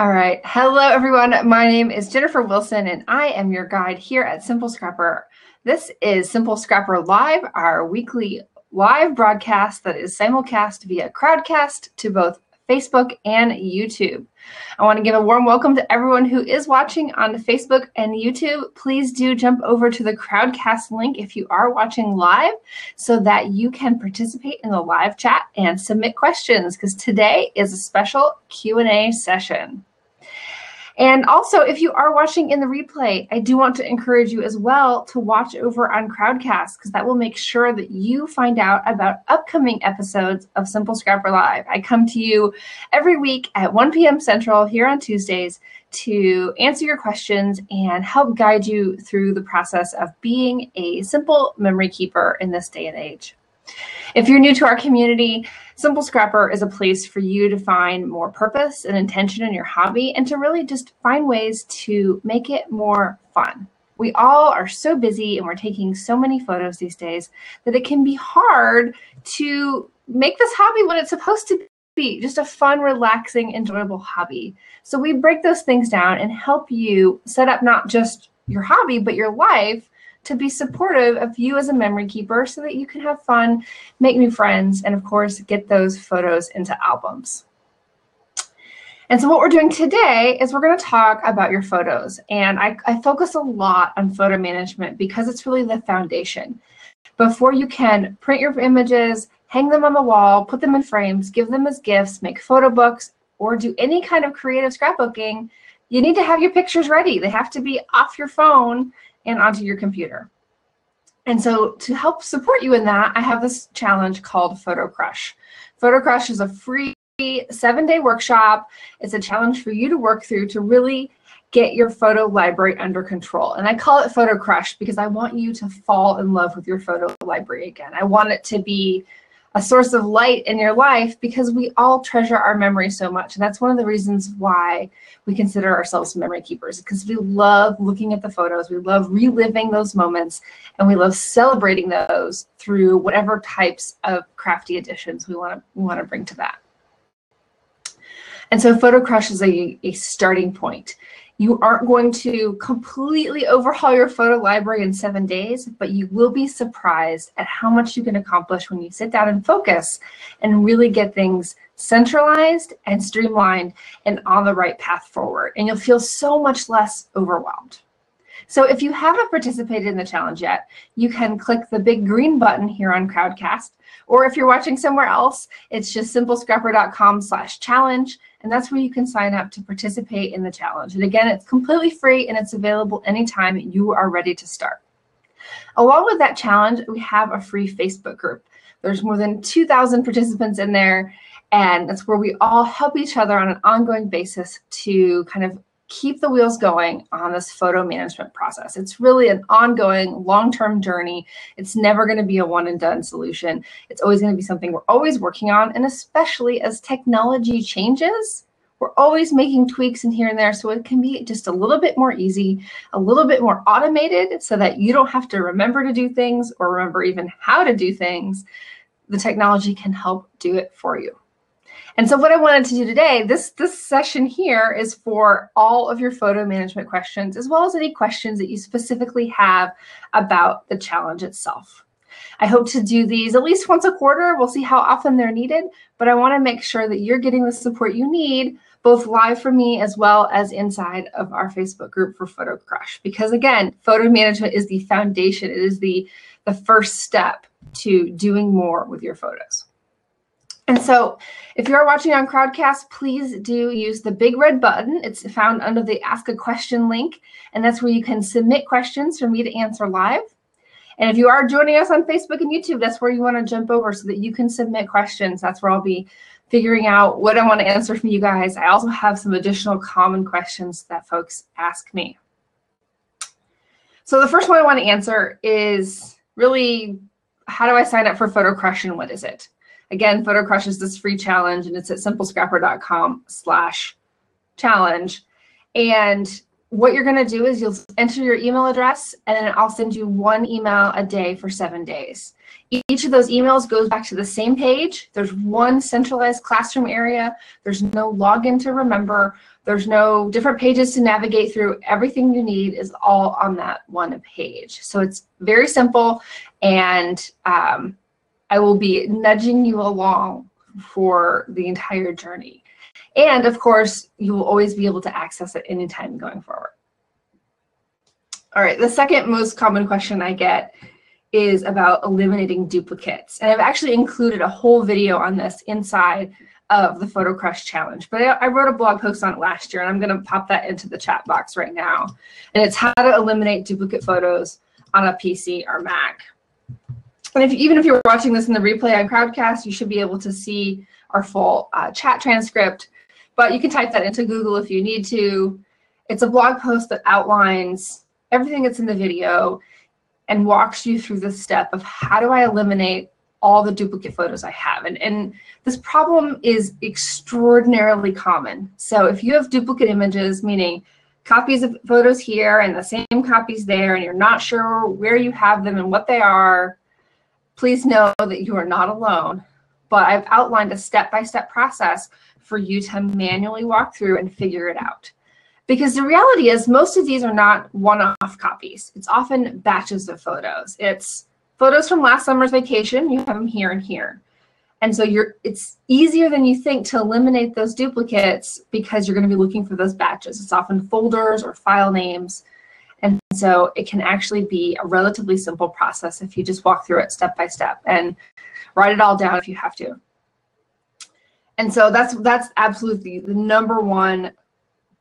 All right. Hello, everyone. My name is Jennifer Wilson, and I am your guide here at Simple Scrapper. This is Simple Scrapper Live, our weekly live broadcast that is simulcast via Crowdcast to both Facebook and YouTube. I want to give a warm welcome to everyone who is watching on Facebook and YouTube. Please do jump over to the Crowdcast link if you are watching live so that you can participate in the live chat and submit questions, because today is a special Q&A session. And also, if you are watching in the replay, I do want to encourage you as well to watch over on Crowdcast, because that will make sure that you find out about upcoming episodes of Simple Scrapper Live. I come to you every week at 1 p.m. Central here on Tuesdays to answer your questions and help guide you through the process of being a simple memory keeper in this day and age. If you're new to our community, Simple Scrapper is a place for you to find more purpose and intention in your hobby and to really just find ways to make it more fun. We all are so busy and we're taking so many photos these days that it can be hard to make this hobby what it's supposed to be, just a fun, relaxing, enjoyable hobby. So we break those things down and help you set up not just your hobby, but your life to be supportive of you as a memory keeper so that you can have fun, make new friends, and of course, get those photos into albums. And so what we're doing today is we're going to talk about your photos. And I focus a lot on photo management because it's really the foundation. Before you can print your images, hang them on the wall, put them in frames, give them as gifts, make photo books, or do any kind of creative scrapbooking, you need to have your pictures ready. They have to be off your phone and onto your computer. And so to help support you in that, I have this challenge called Photo Crush. Photo Crush is a free 7-day workshop. It's a challenge for you to work through to really get your photo library under control. And I call it Photo Crush because I want you to fall in love with your photo library again. I want it to be a source of light in your life because we all treasure our memory so much. And that's one of the reasons why we consider ourselves memory keepers, because we love looking at the photos, we love reliving those moments, and we love celebrating those through whatever types of crafty additions we want to bring to that. And so Photo Crush is a starting point. You aren't going to completely overhaul your photo library in 7 days, but you will be surprised at how much you can accomplish when you sit down and focus and really get things centralized and streamlined and on the right path forward. And you'll feel so much less overwhelmed. So if you haven't participated in the challenge yet, you can click the big green button here on Crowdcast, or if you're watching somewhere else, it's just simplescrapper.com/challenge, and that's where you can sign up to participate in the challenge. And again, it's completely free and it's available anytime you are ready to start. Along with that challenge, we have a free Facebook group. There's more than 2,000 participants in there, and that's where we all help each other on an ongoing basis to kind of keep the wheels going on this photo management process. It's really an ongoing, long-term journey. It's never going to be a one-and-done solution. It's always going to be something we're always working on, and especially as technology changes, we're always making tweaks in here and there so it can be just a little bit more easy, a little bit more automated so that you don't have to remember to do things or remember even how to do things. The technology can help do it for you. And so what I wanted to do today, this session here is for all of your photo management questions, as well as any questions that you specifically have about the challenge itself. I hope to do these at least once a quarter. We'll see how often they're needed, but I want to make sure that you're getting the support you need, both live from me as well as inside of our Facebook group for Photo Crush. Because again, photo management is the foundation. It is the first step to doing more with your photos. And so if you are watching on Crowdcast, please do use the big red button. It's found under the Ask a Question link, and that's where you can submit questions for me to answer live. And if you are joining us on Facebook and YouTube, that's where you want to jump over so that you can submit questions. That's where I'll be figuring out what I want to answer from you guys. I also have some additional common questions that folks ask me. So the first one I want to answer is really, how do I sign up for Photo Crush and what is it? Again, Photo Crush is this free challenge, and it's at simplescrapper.com/challenge. And what you're going to do is you'll enter your email address, and then I'll send you one email a day for 7 days. Each of those emails goes back to the same page. There's one centralized classroom area. There's no login to remember. There's no different pages to navigate through. Everything you need is all on that one page. So it's very simple, and I will be nudging you along for the entire journey. And of course, you will always be able to access it anytime going forward. All right, the second most common question I get is about eliminating duplicates. And I've actually included a whole video on this inside of the Photo Crush Challenge. But I wrote a blog post on it last year, and I'm going to pop that into the chat box right now. And it's how to eliminate duplicate photos on a PC or Mac. And even if you're watching this in the replay on Crowdcast, you should be able to see our full chat transcript. But you can type that into Google if you need to. It's a blog post that outlines everything that's in the video and walks you through the step of how do I eliminate all the duplicate photos I have. And this problem is extraordinarily common. So if you have duplicate images, meaning copies of photos here and the same copies there, and you're not sure where you have them and what they are, please know that you are not alone. But I've outlined a step-by-step process for you to manually walk through and figure it out. Because the reality is most of these are not one-off copies. It's often batches of photos. It's photos from last summer's vacation. You have them here and here. And so it's easier than you think to eliminate those duplicates because you're going to be looking for those batches. It's often folders or file names. And so it can actually be a relatively simple process if you just walk through it step by step and write it all down if you have to. And so that's absolutely the number one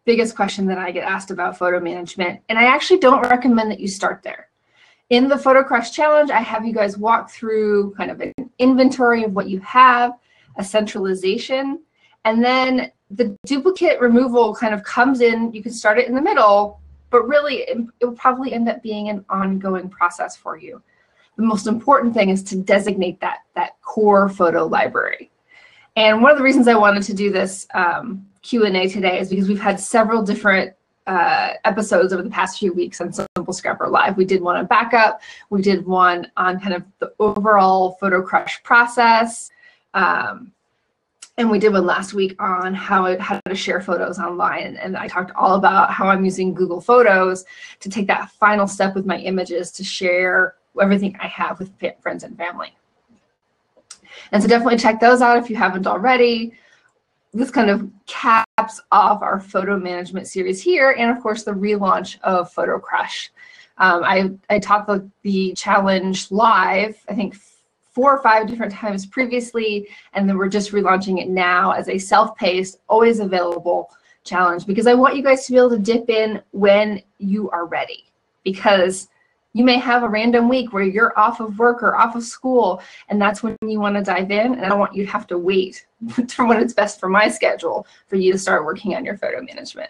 biggest question that I get asked about photo management. And I actually don't recommend that you start there. In the Photo Crush Challenge, I have you guys walk through kind of an inventory of what you have, a centralization, and then the duplicate removal kind of comes in. You can start it in the middle, but really it will probably end up being an ongoing process for you. The most important thing is to designate that core photo library. And one of the reasons I wanted to do this Q&A today is because we've had several different episodes over the past few weeks on Simple Scrapper Live. We did one on backup. We did one on kind of the overall Photo Crush process. And we did one last week on how to share photos online. And I talked all about how I'm using Google Photos to take that final step with my images to share everything I have with friends and family. And so definitely check those out if you haven't already. This kind of caps off our photo management series here, and of course the relaunch of Photo Crush. I taught the challenge live, I think 4 or 5 different times previously, and then we're just relaunching it now as a self-paced, always available challenge, because I want you guys to be able to dip in when you are ready, because you may have a random week where you're off of work or off of school, and that's when you want to dive in, and I don't want you to have to wait for when it's best for my schedule for you to start working on your photo management.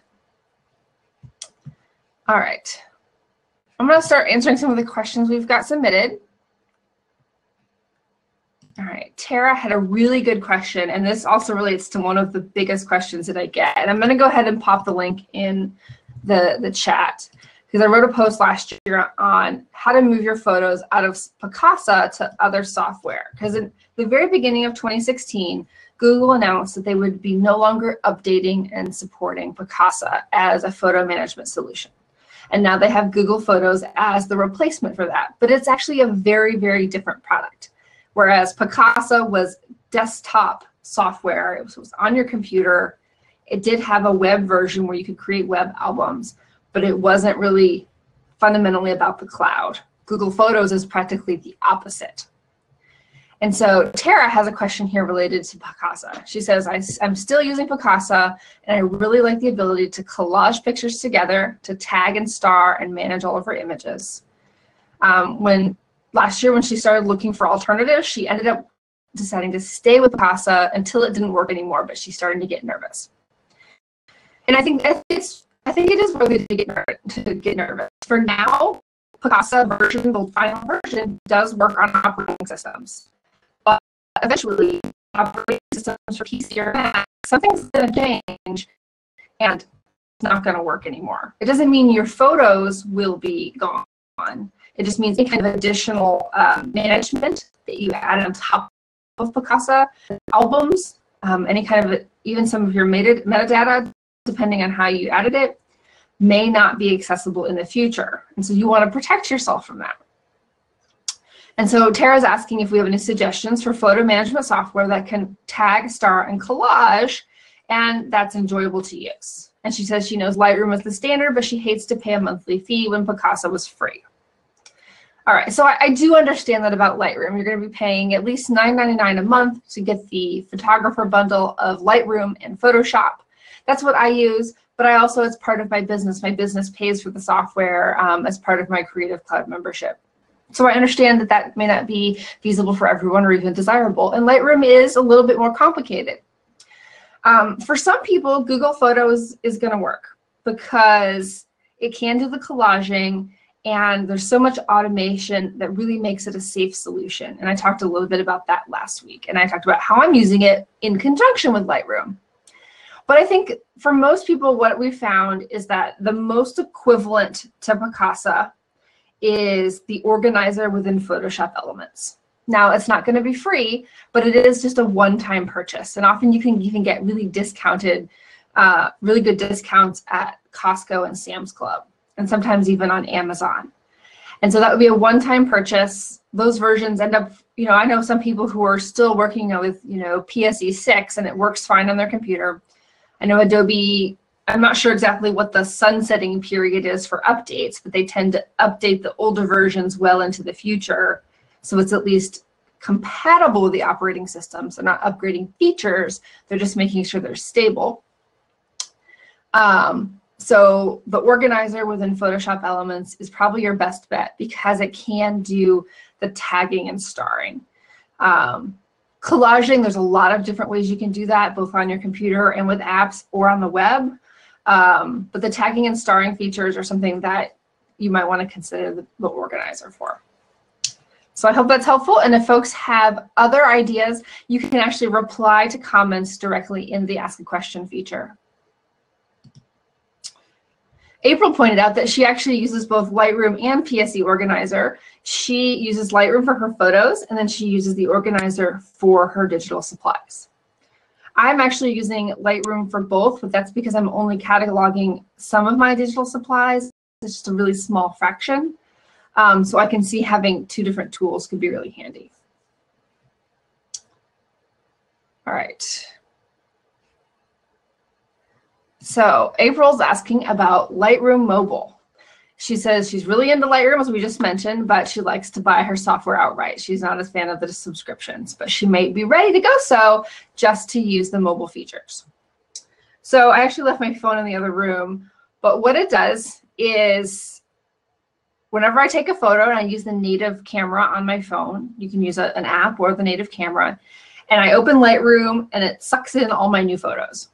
All right. I'm going to start answering some of the questions we've got submitted. All right, Tara had a really good question, and this also relates to one of the biggest questions that I get. And I'm going to go ahead and pop the link in the chat, because I wrote a post last year on how to move your photos out of Picasa to other software. Because in the very beginning of 2016, Google announced that they would be no longer updating and supporting Picasa as a photo management solution. And now they have Google Photos as the replacement for that. But it's actually a very, very different product. Whereas Picasa was desktop software, it was on your computer. It did have a web version where you could create web albums, but it wasn't really fundamentally about the cloud. Google Photos is practically the opposite. And so Tara has a question here related to Picasa. She says, I'm still using Picasa, and I really like the ability to collage pictures together, to tag and star and manage all of her images. Last year when she started looking for alternatives, she ended up deciding to stay with Picasa until it didn't work anymore, but she's starting to get nervous. And I think it is worthy to get nervous. For now, Picasa version, the final version, does work on operating systems. But eventually, operating systems for PC or Mac, something's going to change. And not going to work anymore. It doesn't mean your photos will be gone. It just means any kind of additional management that you add on top of Picasa, albums, any kind of, even some of your metadata, depending on how you added it, may not be accessible in the future. And so you want to protect yourself from that. And so Tara's asking if we have any suggestions for photo management software that can tag, star, and collage, and that's enjoyable to use. And she says she knows Lightroom is the standard, but she hates to pay a monthly fee when Picasa was free. All right, so I do understand that about Lightroom. You're going to be paying at least $9.99 a month to get the photographer bundle of Lightroom and Photoshop. That's what I use, but I also, as part of my business pays for the software as part of my Creative Cloud membership. So I understand that that may not be feasible for everyone or even desirable, and Lightroom is a little bit more complicated. For some people, Google Photos is going to work because it can do the collaging, and there's so much automation that really makes it a safe solution. And I talked a little bit about that last week, and I talked about how I'm using it in conjunction with Lightroom. But I think for most people, what we found is that the most equivalent to Picasa is the organizer within Photoshop Elements. Now, it's not going to be free, but it is just a one-time purchase. And often you can even get really discounted, really good discounts at Costco and Sam's Club, and sometimes even on Amazon. And so that would be a one-time purchase. Those versions end up, I know some people who are still working with, PSE 6, and it works fine on their computer. I know Adobe, I'm not sure exactly what the sunsetting period is for updates, but they tend to update the older versions well into the future. So it's at least compatible with the operating systems. They're not upgrading features, they're just making sure they're stable. So the organizer within Photoshop Elements is probably your best bet because it can do the tagging and starring. Collaging, there's a lot of different ways you can do that, both on your computer and with apps or on the web. But the tagging and starring features are something that you might want to consider the organizer for. So I hope that's helpful. And if folks have other ideas, you can actually reply to comments directly in the Ask a Question feature. April pointed out that she actually uses both Lightroom and PSE Organizer. She uses Lightroom for her photos, and then she uses the organizer for her digital supplies. I'm actually using Lightroom for both, but that's because I'm only cataloging some of my digital supplies. It's just a really small fraction. So I can see having two different tools could be really handy. All right. So April's asking about Lightroom Mobile. She says she's really into Lightroom, as we just mentioned, but she likes to buy her software outright. She's not a fan of the subscriptions, but she may be ready to go so just to use the mobile features. So I actually left my phone in the other room, but what it does is whenever I take a photo and I use the native camera on my phone, you can use an app or the native camera, and I open Lightroom and it sucks in all my new photos.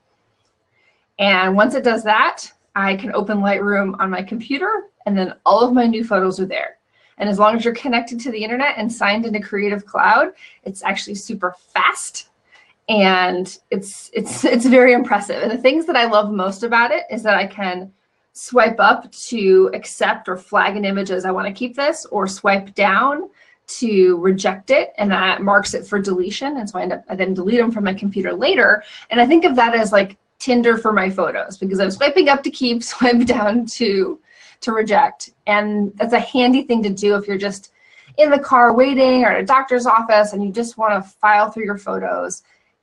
And once it does that, I can open Lightroom on my computer, and then all of my new photos are there. And as long as you're connected to the internet and signed into Creative Cloud, it's actually super fast, and it's very impressive. And the things that I love most about it is that I can swipe up to accept or flag an image as I want to keep this, or swipe down to reject it, and that marks it for deletion. And so I then delete them from my computer later. And I think of that as like Tinder for my photos, because I'm swiping up to keep, swipe down to reject. And that's a handy thing to do if you're just in the car waiting or at a doctor's office and you just want to file through your photos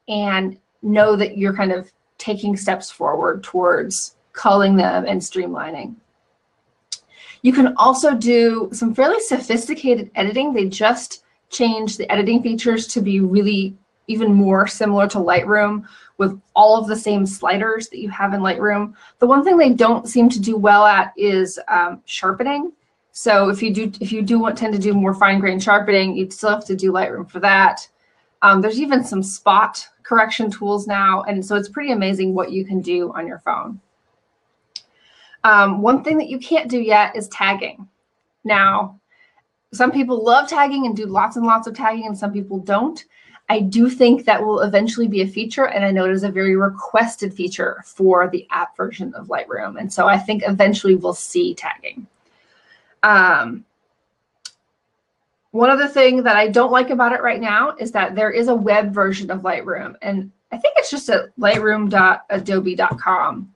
and know that you're kind of taking steps forward towards culling them and streamlining. You can also do some fairly sophisticated editing. They just changed the editing features to be really even more similar to Lightroom, with all of the same sliders that you have in Lightroom. The one thing they don't seem to do well at is sharpening. So if you tend to do more fine-grained sharpening, you'd still have to do Lightroom for that. There's even some spot correction tools now, and so it's pretty amazing what you can do on your phone. One thing that you can't do yet is tagging. Now, some people love tagging and do lots and lots of tagging, and some people don't. I do think that will eventually be a feature, and I know it is a very requested feature for the app version of Lightroom. And so I think eventually we'll see tagging. One other thing that I don't like about it right now is that there is a web version of Lightroom, and I think it's just at lightroom.adobe.com.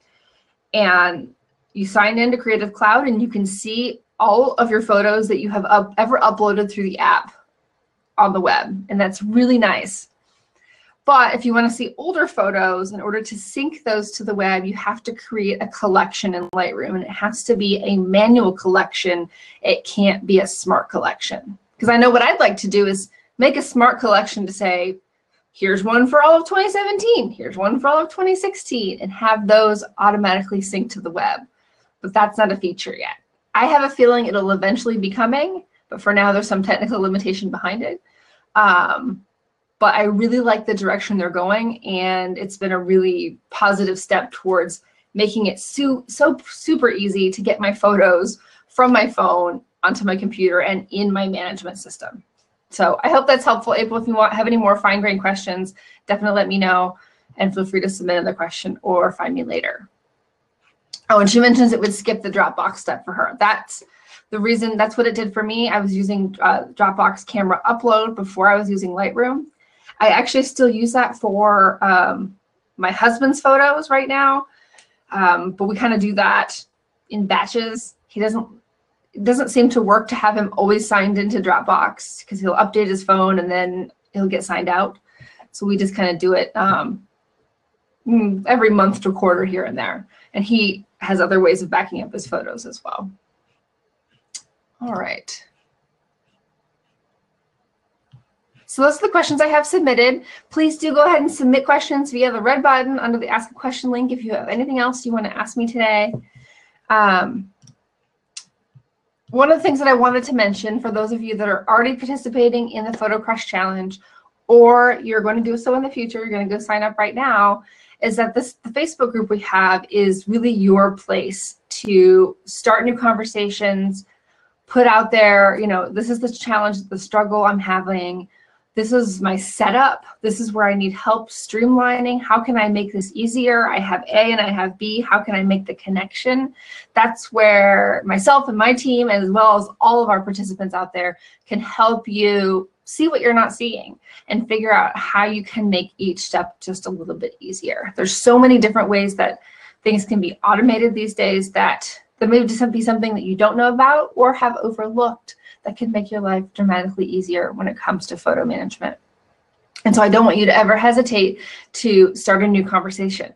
And you sign into Creative Cloud, and you can see all of your photos that you have ever uploaded through the app on the web, and that's really nice. But if you want to see older photos, in order to sync those to the web, you have to create a collection in Lightroom, and it has to be a manual collection. It can't be a smart collection. Because I know what I'd like to do is make a smart collection to say, here's one for all of 2017, here's one for all of 2016, and have those automatically sync to the web. But that's not a feature yet. I have a feeling it'll eventually be coming, but for now there's some technical limitation behind it. But I really like the direction they're going, and it's been a really positive step towards making it so super easy to get my photos from my phone onto my computer and in my management system. So I hope that's helpful. April, if you have any more fine-grained questions, definitely let me know, and feel free to submit another question or find me later. Oh, and she mentions it would skip the Dropbox step for her. That's the reason, that's what it did for me. I was using Dropbox camera upload before I was using Lightroom. I actually still use that for my husband's photos right now, but we kind of do that in batches. It doesn't seem to work to have him always signed into Dropbox, because he'll update his phone and then he'll get signed out. So we just kind of do it every month to quarter here and there. And he has other ways of backing up his photos as well. All right. So those are the questions I have submitted. Please do go ahead and submit questions via the red button under the Ask a Question link if you have anything else you want to ask me today. One of the things that I wanted to mention for those of you that are already participating in the Photo Crush Challenge, or you're going to do so in the future, you're going to go sign up right now, is that the Facebook group we have is really your place to start new conversations, put out there, you know, this is the challenge, the struggle I'm having. This is my setup. This is where I need help streamlining. How can I make this easier? I have A and I have B. How can I make the connection? That's where myself and my team, as well as all of our participants out there, can help you see what you're not seeing and figure out how you can make each step just a little bit easier. There's so many different ways that things can be automated these days that may just be something that you don't know about or have overlooked that can make your life dramatically easier when it comes to photo management. And so I don't want you to ever hesitate to start a new conversation.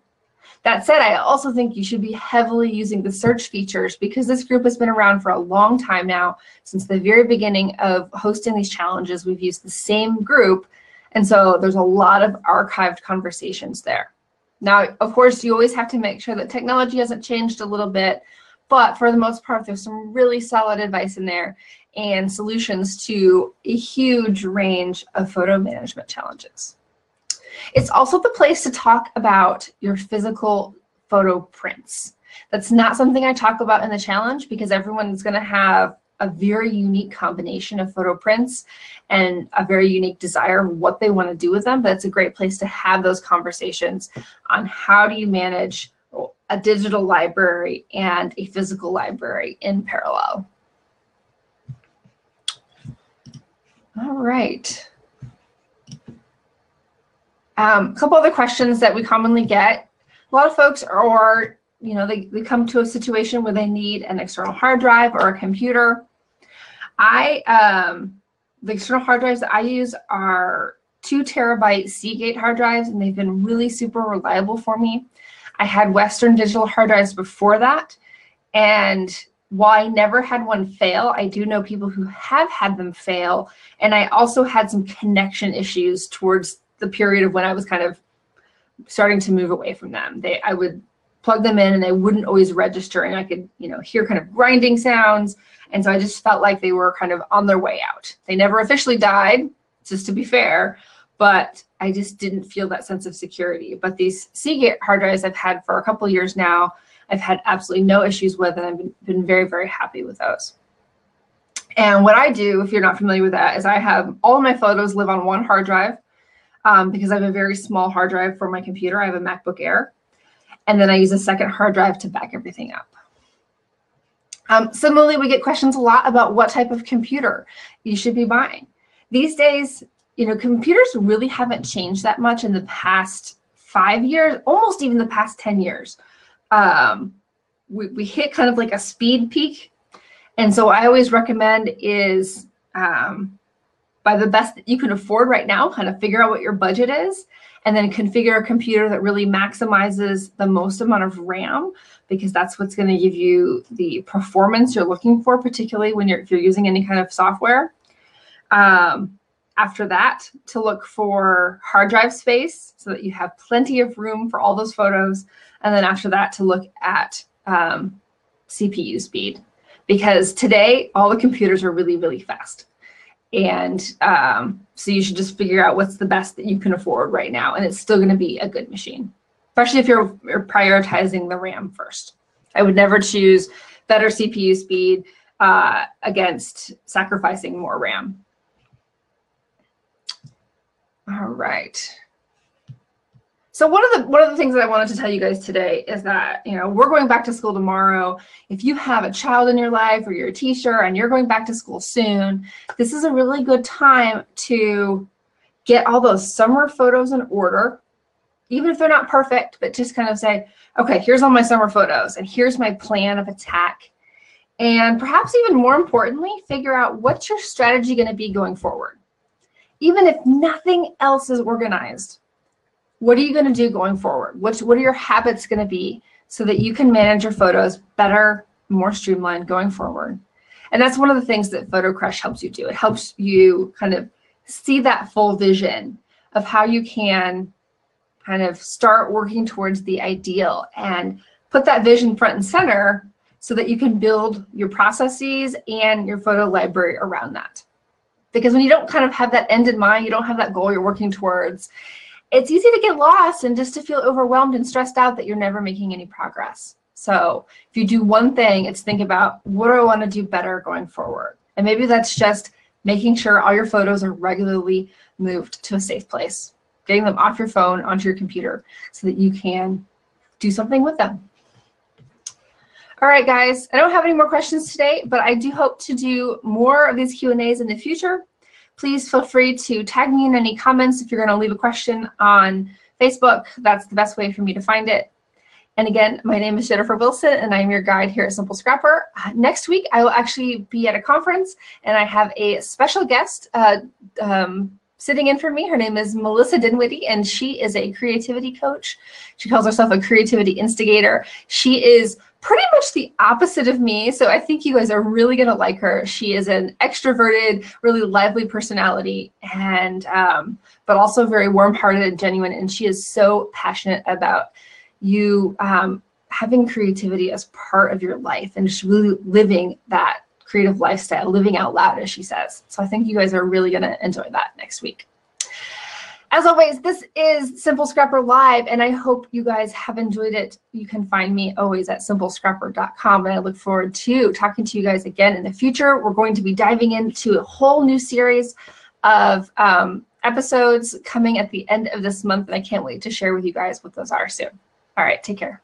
That said, I also think you should be heavily using the search features, because this group has been around for a long time now. Since the very beginning of hosting these challenges, we've used the same group. And so there's a lot of archived conversations there. Now, of course, you always have to make sure that technology hasn't changed a little bit, but for the most part, there's some really solid advice in there and solutions to a huge range of photo management challenges. It's also the place to talk about your physical photo prints. That's not something I talk about in the challenge, because everyone's going to have a very unique combination of photo prints and a very unique desire of what they want to do with them. But it's a great place to have those conversations on how do you manage a digital library and a physical library in parallel. All right. A couple other questions that we commonly get. A lot of folks are, you know, they come to a situation where they need an external hard drive or a computer. The external hard drives that I use are 2 terabyte Seagate hard drives, and they've been really super reliable for me. I had Western Digital hard drives before that, and while I never had one fail, I do know people who have had them fail, and I also had some connection issues towards the period of when I was kind of starting to move away from them. I would plug them in and they wouldn't always register, and I could, you know, hear kind of grinding sounds, and so I just felt like they were kind of on their way out. They never officially died, just to be fair, but I just didn't feel that sense of security. But these Seagate hard drives I've had for a couple of years now, I've had absolutely no issues with, and I've been very, very happy with those. And what I do, if you're not familiar with that, is I have all of my photos live on one hard drive. because I have a very small hard drive for my computer. I have a MacBook Air. And then I use a second hard drive to back everything up. Similarly, we get questions a lot about what type of computer you should be buying. These days, computers really haven't changed that much in the past 5 years, almost even the past 10 years. We hit kind of like a speed peak. And so I always recommend is buy the best that you can afford right now, kind of figure out what your budget is, and then configure a computer that really maximizes the most amount of RAM, because that's what's going to give you the performance you're looking for, particularly when if you're using any kind of software. After that, to look for hard drive space so that you have plenty of room for all those photos. And then after that, to look at CPU speed, because today all the computers are really, really fast. And so you should just figure out what's the best that you can afford right now. And it's still going to be a good machine, especially if you're prioritizing the RAM first. I would never choose better CPU speed against sacrificing more RAM. All right. So one of the things that I wanted to tell you guys today is that, we're going back to school tomorrow. If you have a child in your life or you're a teacher and you're going back to school soon, this is a really good time to get all those summer photos in order, even if they're not perfect, but just kind of say, okay, here's all my summer photos and here's my plan of attack. And perhaps even more importantly, figure out what's your strategy going to be going forward. Even if nothing else is organized, what are you going to do going forward? What are your habits going to be so that you can manage your photos better, more streamlined going forward? And that's one of the things that Photo Crush helps you do. It helps you kind of see that full vision of how you can kind of start working towards the ideal and put that vision front and center so that you can build your processes and your photo library around that. Because when you don't kind of have that end in mind, you don't have that goal you're working towards, it's easy to get lost and just to feel overwhelmed and stressed out that you're never making any progress. So if you do one thing, it's think about, what do I want to do better going forward? And maybe that's just making sure all your photos are regularly moved to a safe place, getting them off your phone onto your computer so that you can do something with them. All right, guys, I don't have any more questions today, but I do hope to do more of these Q&As in the future. Please feel free to tag me in any comments if you're going to leave a question on Facebook. That's the best way for me to find it. And again, my name is Jennifer Wilson, and I'm your guide here at Simple Scrapper. Next week, I will actually be at a conference, and I have a special guest sitting in for me. Her name is Melissa Dinwiddie, and she is a creativity coach. She calls herself a creativity instigator. She is pretty much the opposite of me, so I think you guys are really going to like her. She is an extroverted, really lively personality, and but also very warm-hearted and genuine, and she is so passionate about you having creativity as part of your life and just really living that creative lifestyle, living out loud, as she says. So I think you guys are really going to enjoy that next week. As always, this is Simple Scrapper Live, and I hope you guys have enjoyed it. You can find me always at simplescrapper.com, and I look forward to talking to you guys again in the future. We're going to be diving into a whole new series of episodes coming at the end of this month, and I can't wait to share with you guys what those are soon. All right, take care.